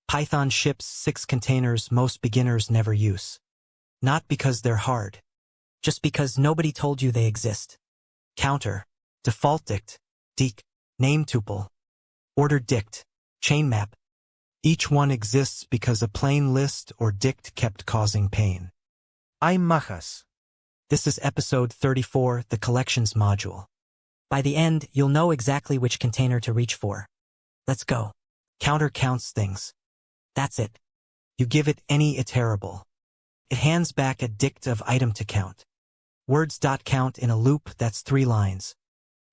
Python ships 6 containers most beginners never use. Not because they're hard. Just because nobody told you they exist. Counter, defaultdict, deque, nametuple, orderDict, chainmap. Each one exists because a plain list or dict kept causing pain. Ay majas. This is episode 34, the collections module. By the end, you'll know exactly which container to reach for. Let's go. Counter counts things. That's it. You give it any iterable. It hands back a dict of item to count. Words.count in a loop, that's 3 lines.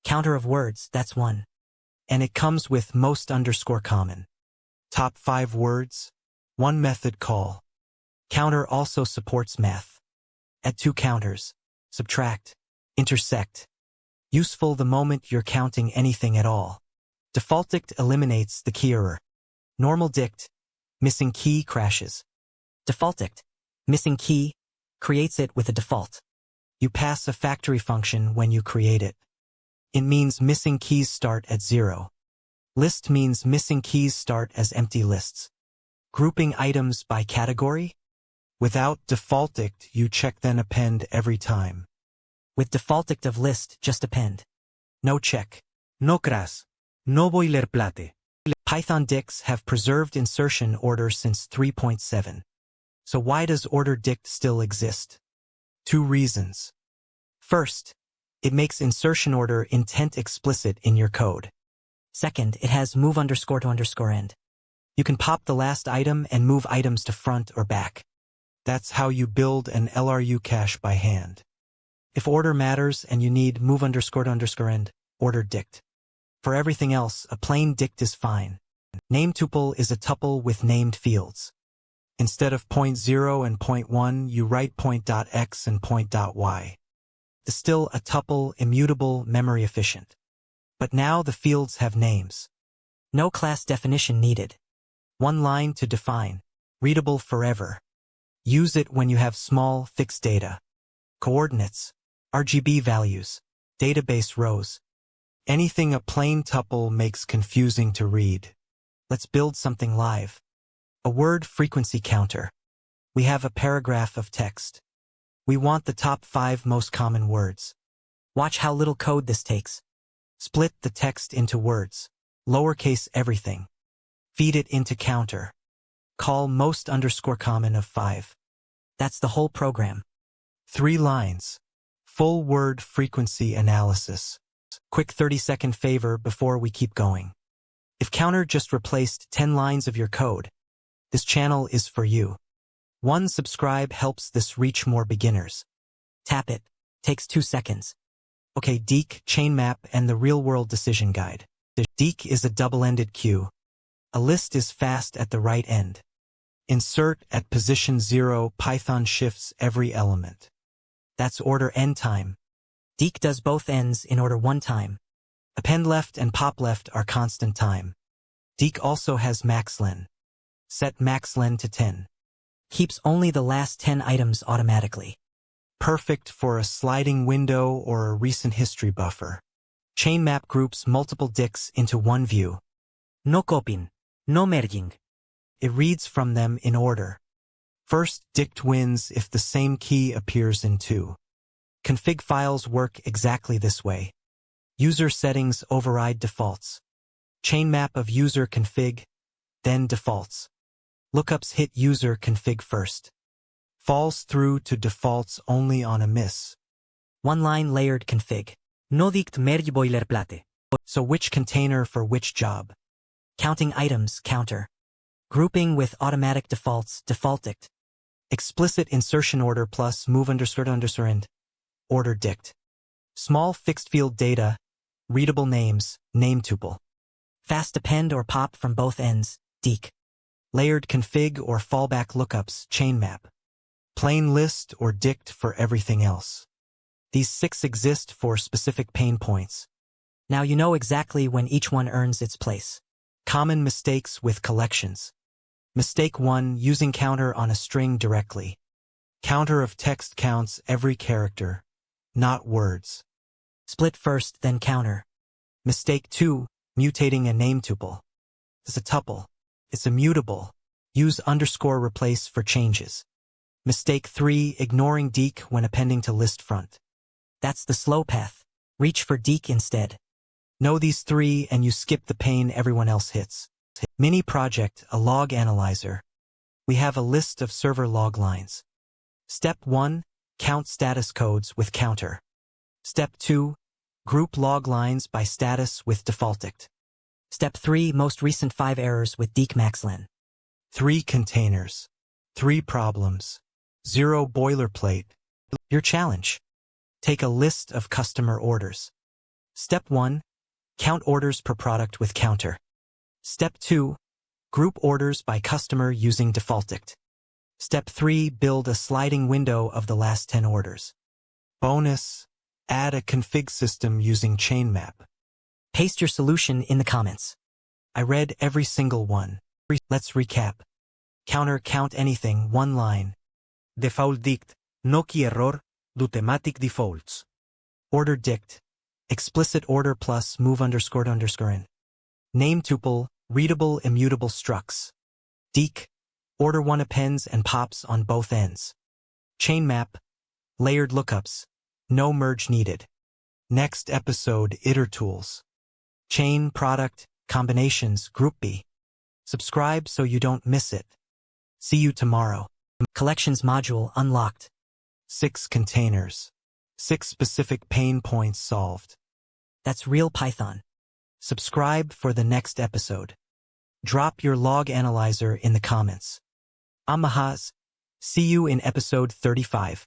Counter of words, that's 1. And it comes with most _ common. Top 5 words, 1 method call. Counter also supports math. Add 2 counters, subtract, intersect. Useful the moment you're counting anything at all. Defaultdict eliminates the key error. Normal dict, missing key crashes. Defaultdict, missing key, creates it with a default. You pass a factory function when you create it. It means missing keys start at 0. List means missing keys start as empty lists. Grouping items by category? Without defaultdict, you check then append every time. With defaultdict of list, just append. No check. No cras. No boilerplate. Python dicts have preserved insertion order since 3.7. So why does orderDict still exist? 2 reasons. First, it makes insertion order intent explicit in your code. Second, it has move _to _end. You can pop the last item and move items to front or back. That's how you build an LRU cache by hand. If order matters and you need move _to _end, orderDict. For everything else, a plain dict is fine. Nametuple is a tuple with named fields. Instead of .0 and .1, you write .x and .y. It's still a tuple, immutable, memory efficient. But now the fields have names. No class definition needed. 1 line to define. Readable forever. Use it when you have small, fixed data. Coordinates, RGB values, database rows. Anything a plain tuple makes confusing to read. Let's build something live. A word frequency counter. We have a paragraph of text. We want the top 5 most common words. Watch how little code this takes. Split the text into words. Lowercase everything. Feed it into counter. Call most _ common of 5. That's the whole program. 3 lines. Full word frequency analysis. Quick 30-second favor before we keep going. If counter just replaced 10 lines of your code, this channel is for you. 1 subscribe helps this reach more beginners. Tap it. Takes 2 seconds. Okay, deque, chainmap, and the real-world decision guide. The deque is a double-ended queue. A list is fast at the right end. Insert at position 0, Python shifts every element. That's order end time. Deque does both ends in order 1 time. Append left and pop left are constant time. Deque also has maxlen. Set maxlen to 10. Keeps only the last 10 items automatically. Perfect for a sliding window or a recent history buffer. Chainmap groups multiple dicts into 1 view. No copying. No merging. It reads from them in order. First dict wins if the same key appears in 2. Config files work exactly this way. User settings override defaults. Chainmap of user config, then defaults. Lookups hit user config first. Falls through to defaults only on a miss. 1-line layered config. No dict merge boilerplate. So which container for which job? Counting items, counter. Grouping with automatic defaults, defaultdict. Explicit insertion order plus move _ end, orderDict. Small fixed field data, readable names, nametuple. Fast append or pop from both ends, deque. Layered config or fallback lookups, chainmap. Plain list or dict for everything else. These 6 exist for specific pain points. Now you know exactly when each one earns its place. Common mistakes with collections. Mistake 1, using counter on a string directly. Counter of text counts every character, not words. Split first, then counter. Mistake 2, mutating a nametuple. It's a tuple. It's immutable, Use underscore replace for changes. Mistake 3, ignoring deque when appending to list front. That's the slow path. Reach for deque instead. Know these 3 and you skip the pain everyone else hits. Mini project, a log analyzer. We have a list of server log lines. Step 1, count status codes with counter. Step 2, group log lines by status with defaultdict. Step 3, most recent 5 errors with deque maxlen. 3 containers. 3 problems. 0 boilerplate. Your challenge. Take a list of customer orders. Step 1, count orders per product with counter. Step 2, group orders by customer using defaultdict. Step 3, build a sliding window of the last 10 orders. Bonus, add a config system using chain map. Paste your solution in the comments. I read every single one. Let's recap. Counter count anything, 1 line. Defaultdict, no key error, do thematic defaults. Order dict, explicit order plus move underscore in. Name tuple, readable immutable structs. Deque, order 1 appends and pops on both ends. Chain map, layered lookups, no merge needed. Next episode, itertools. Chain, product, combinations, group B. Subscribe so you don't miss it. See you tomorrow. Collections module unlocked. 6 containers. 6 specific pain points solved. That's real Python. Subscribe for the next episode. Drop your log analyzer in the comments. Amahas. See you in episode 35.